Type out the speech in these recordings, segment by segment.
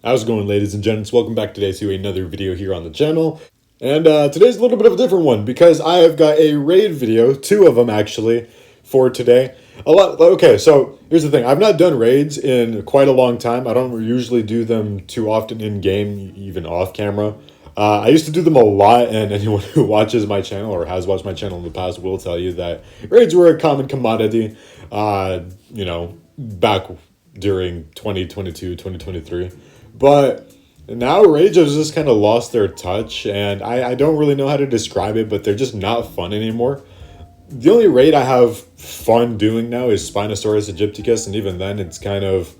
How's it going, ladies and gents? Welcome back today to another video here on the channel. And today's a little bit of a different one because I have got a raid video, two of them actually, for today. Okay, so here's the thing. I've not done raids in quite a long time. I don't usually do them too often in-game, even off-camera. I used to do them a lot, and anyone who watches my channel or has watched my channel in the past will tell you that raids were a common commodity, back during 2022, 2023. But now raids have just kind of lost their touch, and I don't really know how to describe it, but they're just not fun anymore. The only raid I have fun doing now is Spinosaurus aegypticus, and even then it's kind of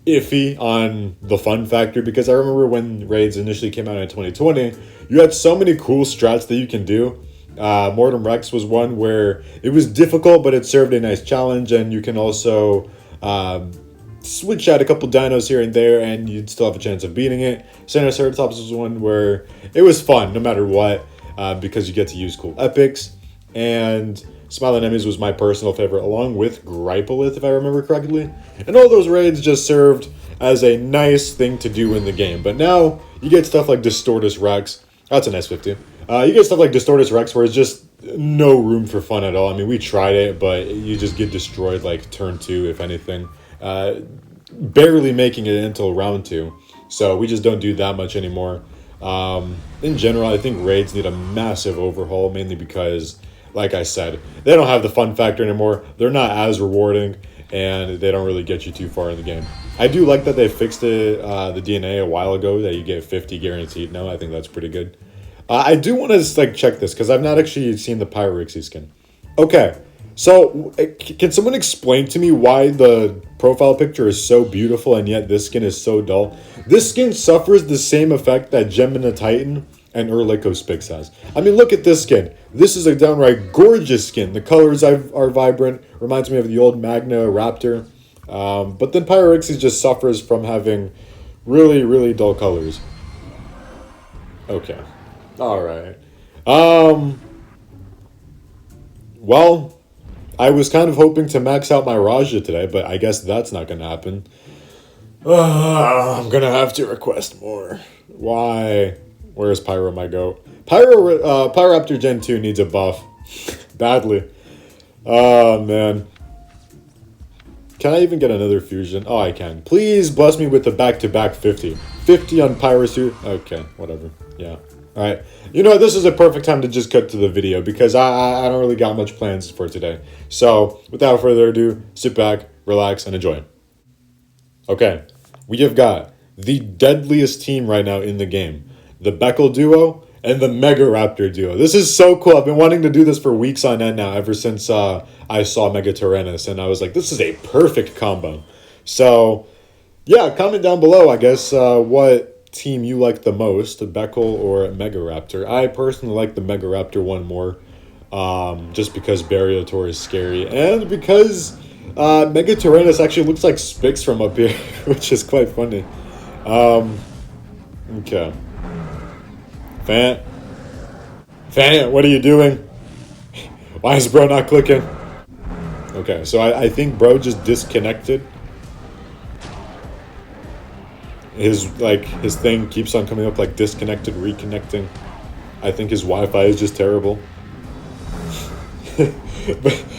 iffy on the fun factor, because I remember when raids initially came out in 2020, you had so many cool strats that you can do. Mortem Rex was one where it was difficult, but it served a nice challenge, and you can also switch out a couple dinos here and there, and you'd still have a chance of beating it. Ceratops was one where it was fun no matter what, because you get to use cool epics. And Smiling Enemies was my personal favorite, along with Gripelith, if I remember correctly. And all those raids just served as a nice thing to do in the game. But now you get stuff like Distortus Rex. That's an S50. You get stuff like Distortus Rex where it's just no room for fun at all. I mean, we tried it, but you just get destroyed like turn 2, if anything. Barely making it until round 2. So we just don't do that much anymore. In general, I think raids need a massive overhaul, mainly because, like I said, they don't have the fun factor anymore. They're not as rewarding, and they don't really get you too far in the game. I do like that they fixed the DNA a while ago, that you get 50 guaranteed now. I think that's pretty good. I do want to check this, because I've not actually seen the Pyroxy skin. Okay, so can someone explain to me why the profile picture is so beautiful and yet this skin is so dull? This skin suffers the same effect that Gemini Titan and Erlikospix has. I mean, look at this skin. This is a downright gorgeous skin. The colors are vibrant. Reminds me of the old Magna Raptor. But then Pyroxy just suffers from having really, really dull colors. Okay. Alright. Well, I was kind of hoping to max out my Raja today, but I guess that's not going to happen. I'm going to have to request more. Why? Where's Pyro, my goat? Pyroraptor Gen 2 needs a buff. Badly. Oh, man. Can I even get another fusion? Oh, I can. Please bless me with the back-to-back 50. 50 on Pyrosuit. Okay, whatever. Yeah. Alright. You know what? This is a perfect time to just cut to the video, because I don't really got much plans for today. So, without further ado, sit back, relax, and enjoy. Okay. We have got the deadliest team right now in the game. The Beckel duo and the Megaraptor duo. This is so cool. I've been wanting to do this for weeks on end now, ever since I saw Megatyrannus, and I was like, this is a perfect combo. So, yeah, comment down below, I guess, what team you like the most, Beckel or Megaraptor. I personally like the Megaraptor one more, just because Baryotor is scary, and because Megatyrannus actually looks like Spix from up here, which is quite funny. Okay. Fant, what are you doing? Why is bro not clicking? Okay, so I think bro just disconnected. His thing keeps on coming up like disconnected, reconnecting. I think his Wi-Fi is just terrible. But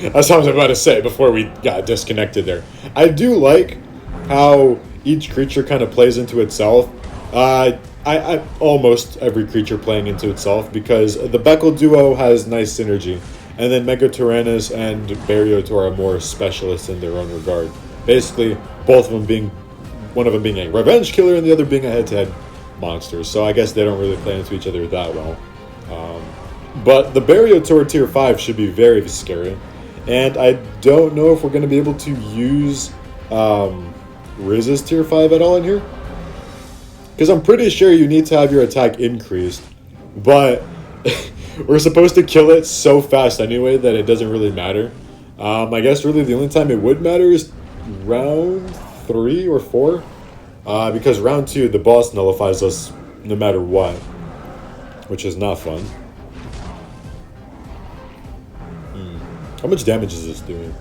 that's what I was about to say before we got disconnected there. I do like how each creature kind of plays into itself. I almost every creature playing into itself, because the Beckel duo has nice synergy, and then Megatyrannus and Baryotor are more specialists in their own regard. Basically, both of them being, one of them being a revenge killer and the other being a head-to-head monster. So I guess they don't really play into each other that well. But the Baryotor tier 5 should be very scary, and I don't know if we're going to be able to use Riz's tier 5 at all in here. Because I'm pretty sure you need to have your attack increased, but we're supposed to kill it so fast anyway that it doesn't really matter. I guess really the only time it would matter is round 3 or 4, because round 2 the boss nullifies us no matter what, which is not fun. How much damage is this doing?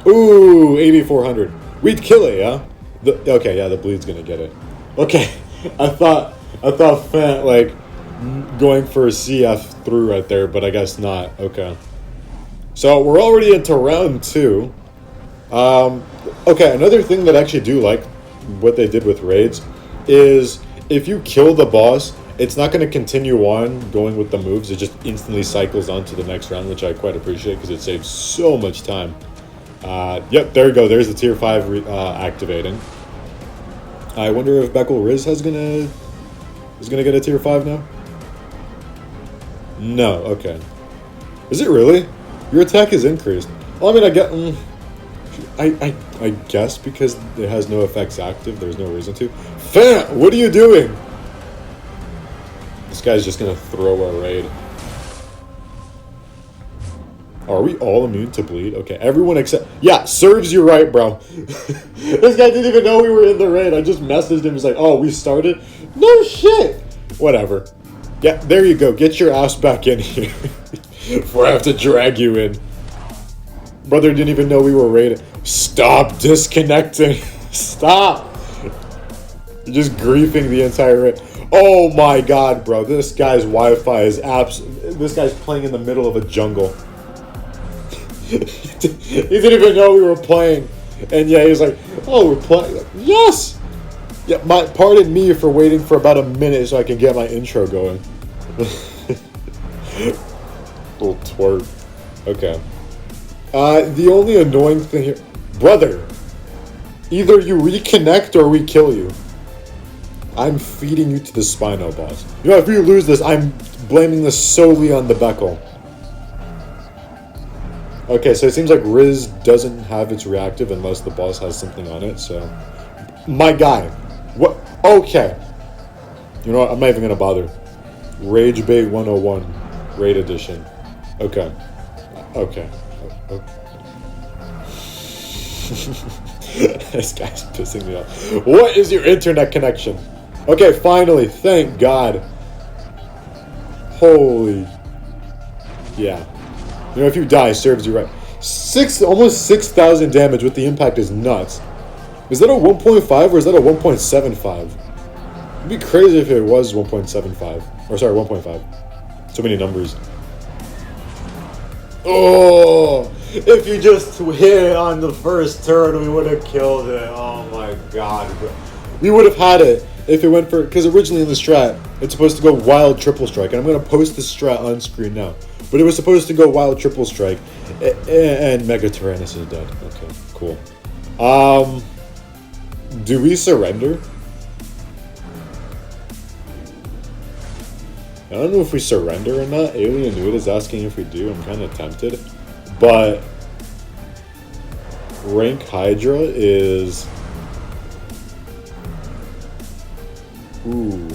Ooh, 8,400. We'd kill it, yeah? Okay, yeah, the bleed's gonna get it. Okay, I thought Fant like going for a CF through right there, but I guess not. Okay, so we're already into round two. Okay, another thing that I actually do like what they did with raids is if you kill the boss, it's not going to continue on going with the moves. It just instantly cycles on to the next round, which I quite appreciate because it saves so much time. Yep, there you go. There's the tier 5 activating. I wonder if Becklerizsaurus is gonna get a tier 5 now? No, okay. Is it really? Your attack is increased. Well, I mean, I guess because it has no effects active, there's no reason to. Fant, what are you doing? This guy's just gonna throw a raid. Are we all immune to bleed? Okay, everyone except... Yeah, serves you right, bro. This guy didn't even know we were in the raid. I just messaged him. He's like, oh, we started? No shit. Whatever. Yeah, there you go. Get your ass back in here. Before I have to drag you in. Brother didn't even know we were raided. Stop disconnecting. Stop. You're just griefing the entire raid. Oh my god, bro. This guy's Wi-Fi is This guy's playing in the middle of a jungle. He didn't even know we were playing. And yeah, he's like, oh, we're playing. Like, yes! Yeah, pardon me for waiting for about a minute so I can get my intro going. Little twerp. Okay. The only annoying thing here... Brother! Either you reconnect or we kill you. I'm feeding you to the Spino boss. You know, if you lose this, I'm blaming this solely on the Beckle. Okay, so it seems like Riz doesn't have its reactive unless the boss has something on it, so... My guy! What? Okay! You know what? I'm not even gonna bother. Rage Bait 101. Raid Edition. Okay. Okay. This guy's pissing me off. What is your internet connection? Okay, finally. Thank God. Holy... Yeah. You know, if you die, serves you right. Almost 6,000 damage with the impact is nuts. Is that a 1.5 or is that a 1.75? It'd be crazy if it was 1.75. Or sorry, 1.5. So many numbers. Oh! If you just hit it on the first turn, we would have killed it. Oh my god, bro. We would have had it if it went for... Because originally in the strat, it's supposed to go wild triple strike. And I'm going to post the strat on screen now. But it was supposed to go wild triple strike, and Megatyrannus is dead. Okay, cool. Do we surrender? I don't know if we surrender or not. Alien Nude is asking if we do. I'm kind of tempted. But rank Hydra is... Ooh.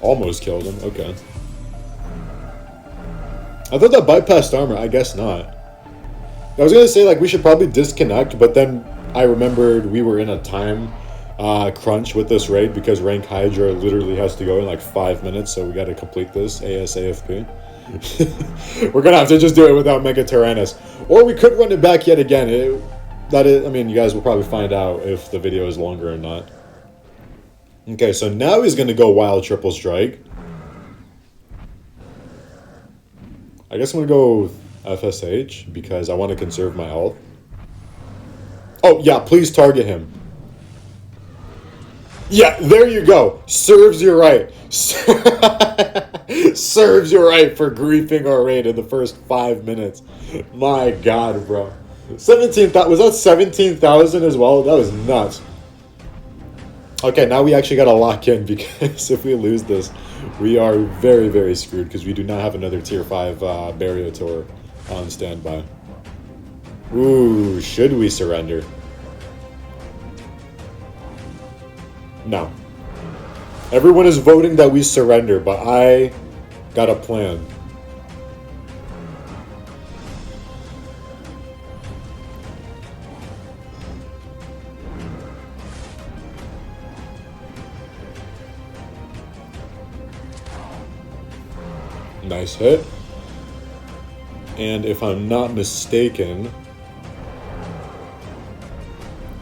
Almost killed him. Okay. I thought that bypassed armor. I guess not. I was going to say, like, we should probably disconnect, but then I remembered we were in a time crunch with this raid because rank Hydra literally has to go in like 5 minutes, so we got to complete this ASAFP. We're going to have to just do it without Megatyrannus. Or we could run it back yet again. I mean, you guys will probably find out if the video is longer or not. Okay, so now he's going to go wild triple strike. I guess I'm going to go FSH because I want to conserve my health. Oh, yeah, please target him. Yeah, there you go. Serves you right. Serves you right for griefing our raid in the first 5 minutes. My God, bro. 17,000. Was that 17,000 as well? That was nuts. Okay, now we actually got to lock in because if we lose this, we are very, very screwed because we do not have another tier 5 Baryotor on standby. Ooh, should we surrender? No. Everyone is voting that we surrender, but I got a plan. Nice hit. And if I'm not mistaken,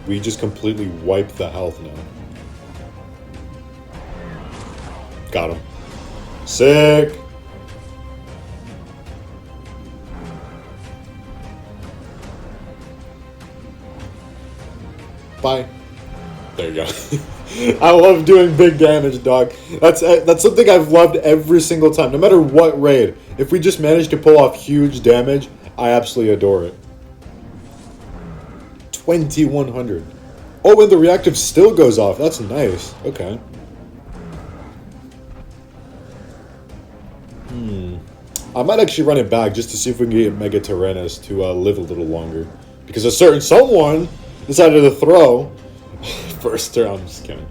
we just completely wiped the health now. Got him. Sick! Bye. There you go. I love doing big damage, dog. That's something I've loved every single time. No matter what raid. If we just manage to pull off huge damage, I absolutely adore it. 2100. Oh, and the reactive still goes off. That's nice. Okay. I might actually run it back just to see if we can get Megatyrannus to live a little longer. Because a certain someone decided to throw first turn. I'm just kidding.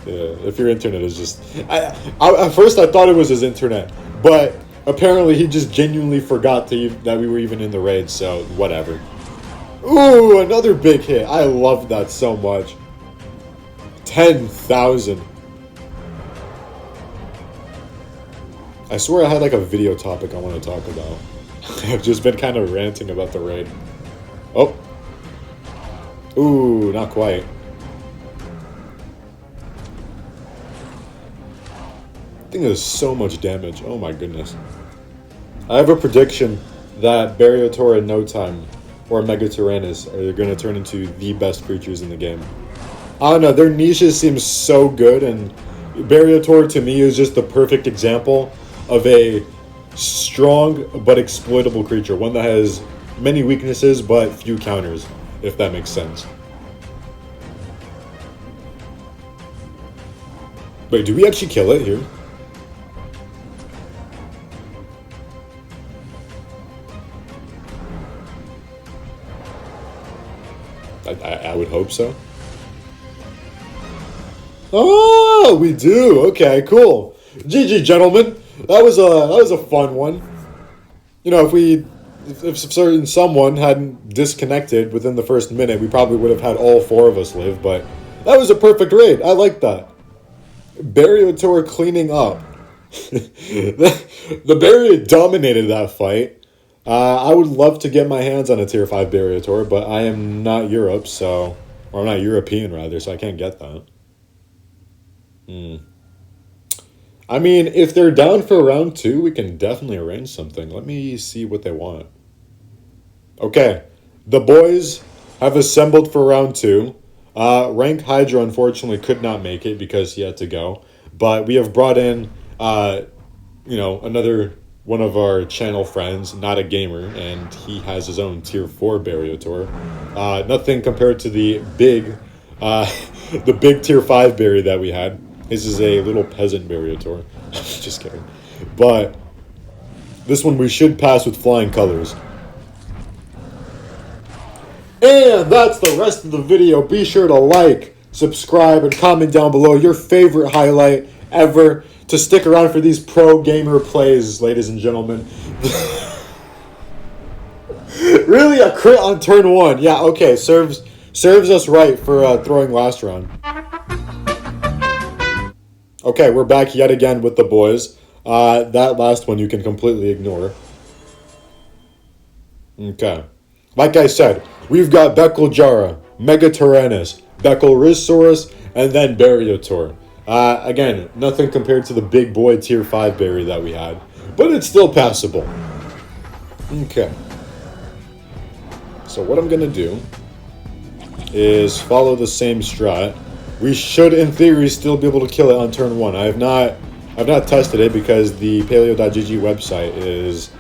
Yeah, if your internet is just... at first I thought it was his internet. But apparently he just genuinely forgot that we were even in the raid. So, whatever. Ooh, another big hit. I love that so much. 10,000. I swear I had like a video topic I want to talk about. I've just been kind of ranting about the raid. Oh. Ooh, not quite. I think there's so much damage. Oh my goodness. I have a prediction that Baryotor in no time or Megatyrannus are going to turn into the best creatures in the game. I don't know, their niches seem so good, and Baryotor to me is just the perfect example of a strong but exploitable creature. One that has many weaknesses but few counters, if that makes sense. Wait, do we actually kill it here? I would hope so. Oh, we do. Okay, cool. GG, gentlemen. That was a fun one. You know, if certain someone hadn't disconnected within the first minute, we probably would have had all four of us live. But that was a perfect raid. I like that. Baryotor cleaning up. The Barrier dominated that fight. I would love to get my hands on a tier 5 Baryotor, but I am not Europe, so... Or I'm not European, rather, so I can't get that. I mean, if they're down for round 2, we can definitely arrange something. Let me see what they want. Okay. The boys have assembled for round 2. Rank Hydra, unfortunately, could not make it because he had to go. But we have brought in, another... one of our channel friends, not a gamer, and he has his own tier 4 Baryotor. Nothing compared to the big tier 5 berry that we had. This is a little peasant Baryotor. Just kidding. But this one we should pass with flying colors. And that's the rest of the video. Be sure to like, subscribe, and comment down below your favorite highlight ever. To stick around for these pro gamer plays, ladies and gentlemen. Really, a crit on turn 1. Yeah, okay, serves us right for throwing last round. Okay, we're back yet again with the boys. That last one you can completely ignore. Okay. Like I said, we've got Becklejara, Megatyrannus, Becklerizsaurus, and then Baryotor. Again, nothing compared to the big boy tier 5 berry that we had, but it's still passable. Okay. So what I'm going to do is follow the same strat. We should, in theory, still be able to kill it on turn 1. I've not tested it because the paleo.gg website is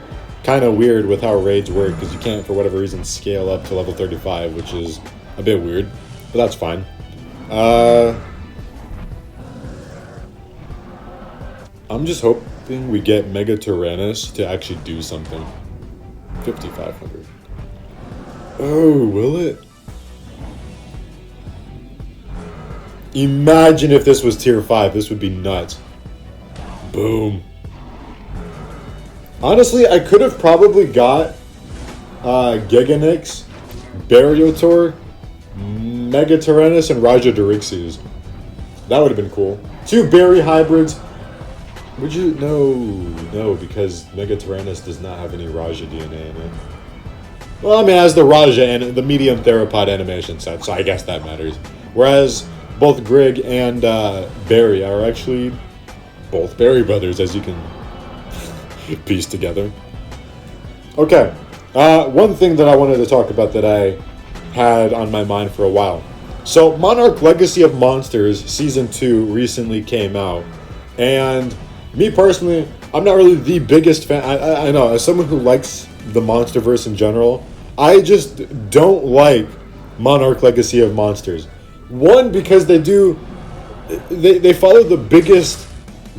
kind of weird with how raids work, because you can't, for whatever reason, scale up to level 35, which is a bit weird, but that's fine. I'm just hoping we get Megatyrannus to actually do something. 5,500. Oh, will it? Imagine if this was tier 5. This would be nuts. Boom. Honestly, I could have probably got Giganix, Baryotor, Megatyrannus, and Raja Dorixius. That would have been cool. 2 berry hybrids. Would you? No, because Megatyrannus does not have any Raja DNA in it. Well, I mean, it has the Raja and the medium theropod animation set, so I guess that matters. Whereas both Grig and Barry are actually both Barry brothers, as you can piece together. Okay, one thing that I wanted to talk about that I had on my mind for a while. So, Monarch Legacy of Monsters Season 2 recently came out, and me personally, I'm not really the biggest fan. I know, as someone who likes the Monsterverse in general, I just don't like Monarch Legacy of Monsters. One, because they follow the biggest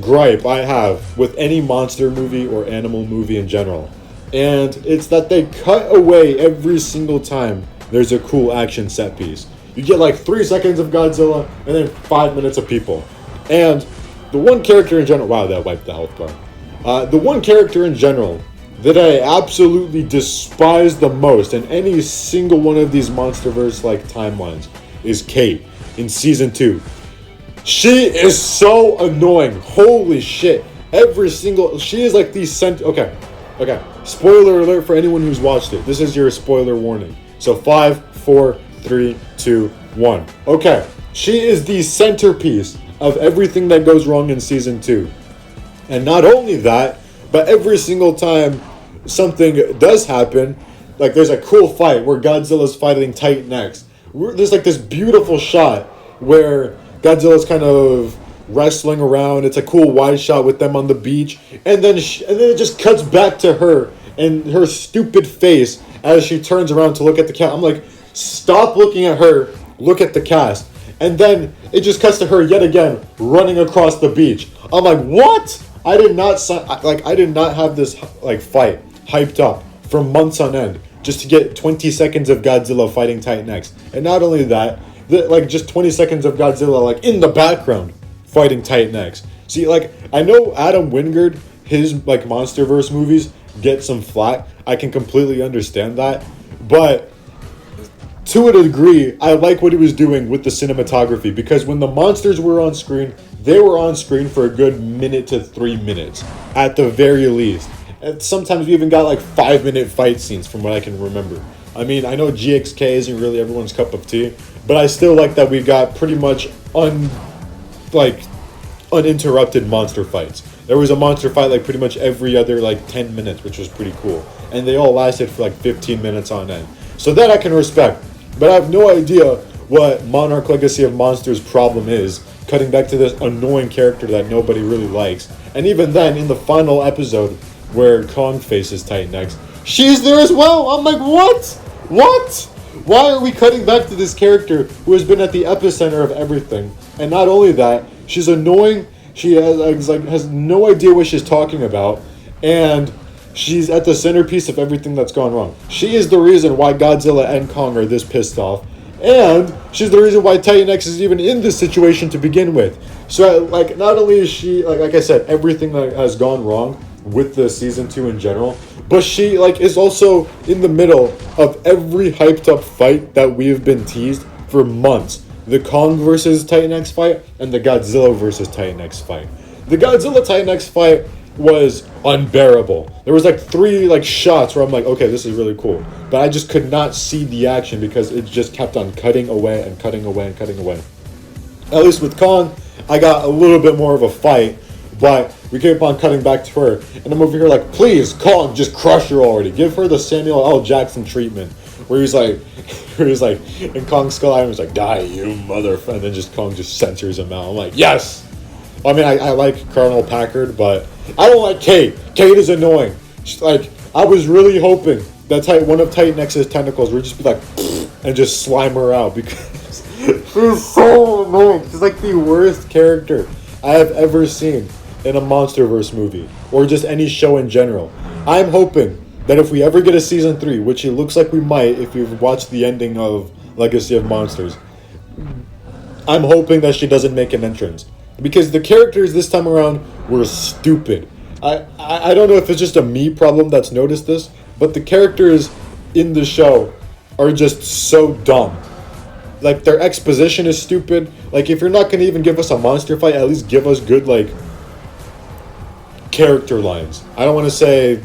gripe I have with any monster movie or animal movie in general. And it's that they cut away every single time there's a cool action set piece. You get like 3 seconds of Godzilla and then 5 minutes of people. And the one character in general... Wow, that wiped the health bar. The one character in general that I absolutely despise the most in any single one of these Monsterverse-like timelines is Kate in Season 2. She is so annoying. Holy shit. She is like the Okay. Spoiler alert for anyone who's watched it. This is your spoiler warning. So 5, 4, 3, 2, 1. Okay. She is the centerpiece of everything that goes wrong in Season 2. And not only that, but every single time something does happen, like there's a cool fight where Godzilla's fighting Titan X. There's like this beautiful shot where Godzilla's kind of wrestling around. It's a cool wide shot with them on the beach, and then it just cuts back to her and her stupid face as she turns around to look at the cat. I'm like, stop looking at her, look at the cast. And then it just cuts to her yet again running across the beach. I'm like, what? I did not have this like fight hyped up for months on end just to get 20 seconds of Godzilla fighting Titan X. And not only that, just 20 seconds of Godzilla like in the background fighting Titan X. See, like, I know Adam Wingard, his like Monsterverse movies get some flack. I can completely understand that. But to a degree, I like what he was doing with the cinematography, because when the monsters were on screen, they were on screen for a good minute to 3 minutes at the very least. And sometimes we even got like 5-minute fight scenes from what I can remember. I mean, I know GXK isn't really everyone's cup of tea, but I still like that we got pretty much uninterrupted monster fights. There was a monster fight like pretty much every other like 10 minutes, which was pretty cool. And they all lasted for like 15 minutes on end. So that I can respect. But I have no idea what Monarch Legacy of Monsters' problem is, cutting back to this annoying character that nobody really likes. And even then, in the final episode where Kong faces Titan X, she's there as well! I'm like, what? What? Why are we cutting back to this character who has been at the epicenter of everything? And not only that, she's annoying, she has no idea what she's talking about, and she's at the centerpiece of everything that's gone wrong. She is the reason why Godzilla and Kong are this pissed off, and she's the reason why Titan X is even in this situation to begin with. So, like, not only is she, like I said, everything that has gone wrong with the Season 2 in general, but she, like, is also in the middle of every hyped up fight that we've been teased for months. The Kong versus Titan X fight, and the Godzilla versus Titan X fight. The Godzilla Titan X fight was unbearable. There was like 3 like shots where I'm like, okay, this is really cool. But I just could not see the action because it just kept on cutting away and cutting away and cutting away. At least with Kong, I got a little bit more of a fight, but we kept on cutting back to her. And I'm over here like, please, Kong, just crush her already. Give her the Samuel L. Jackson treatment. Where he's like, in Kong's Skull Island, he's like, die, you mother... And then just Kong just censors him out. I'm like, yes! I mean, I like Colonel Packard, but I don't like Kate. Kate is annoying. She's like, I was really hoping that one of Titan X's tentacles would just be like, and just slime her out, because she's so annoying. She's like the worst character I have ever seen in a Monsterverse movie, or just any show in general. I'm hoping that if we ever get a Season 3, which it looks like we might if you've watched the ending of Legacy of Monsters, I'm hoping that she doesn't make an entrance. Because the characters this time around were stupid. I don't know if it's just a me problem that's noticed this, but the characters in the show are just so dumb. Like, their exposition is stupid. Like, if you're not going to even give us a monster fight, at least give us good, like, character lines. I don't want to say,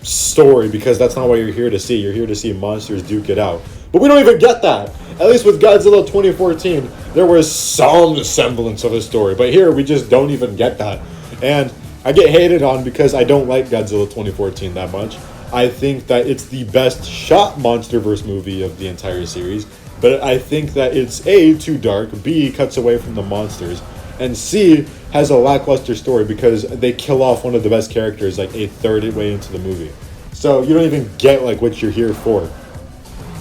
story, because that's not what you're here to see. You're here to see monsters duke it out. But we don't even get that. At least with Godzilla 2014, there was some semblance of a story. But here, we just don't even get that. And I get hated on because I don't like Godzilla 2014 that much. I think that it's the best shot Monsterverse movie of the entire series. But I think that it's A, too dark, B, cuts away from the monsters, and C, has a lackluster story because they kill off one of the best characters like a third way into the movie. So you don't even get like what you're here for.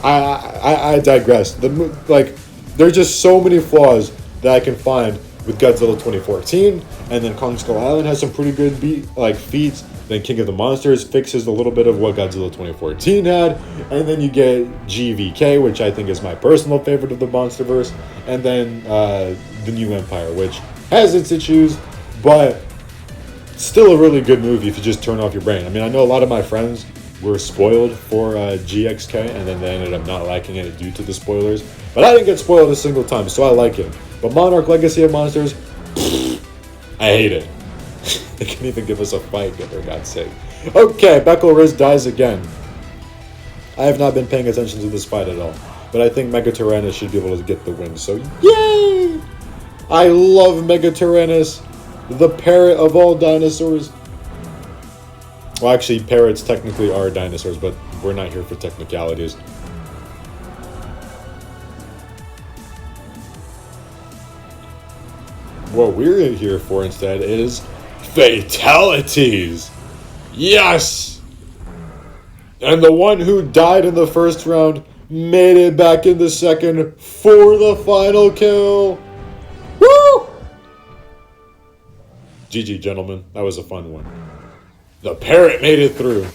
I digress. There's just so many flaws that I can find with Godzilla 2014, and then Kong Skull Island has some pretty good feats. Then King of the Monsters fixes a little bit of what Godzilla 2014 had, and then you get GVK, which I think is my personal favorite of the Monsterverse, and then The New Empire, which has its issues, but still a really good movie if you just turn off your brain. I mean, I know a lot of my friends were spoiled for GXK, and then they ended up not liking it due to the spoilers, but I didn't get spoiled a single time, so I like it. But Monarch Legacy of Monsters, I hate it. They can't even give us a fight, for God's sake. Okay, Becklerizsaurus dies again. I have not been paying attention to this fight at all, but I think Megatyrannus should be able to get the win, so yay! I love Megatyrannus, the parrot of all dinosaurs. Well, actually, parrots technically are dinosaurs, but we're not here for technicalities. What we're here for instead is fatalities. Yes! And the one who died in the first round made it back in the second for the final kill. Woo! GG, gentlemen. That was a fun one. The parrot made it through.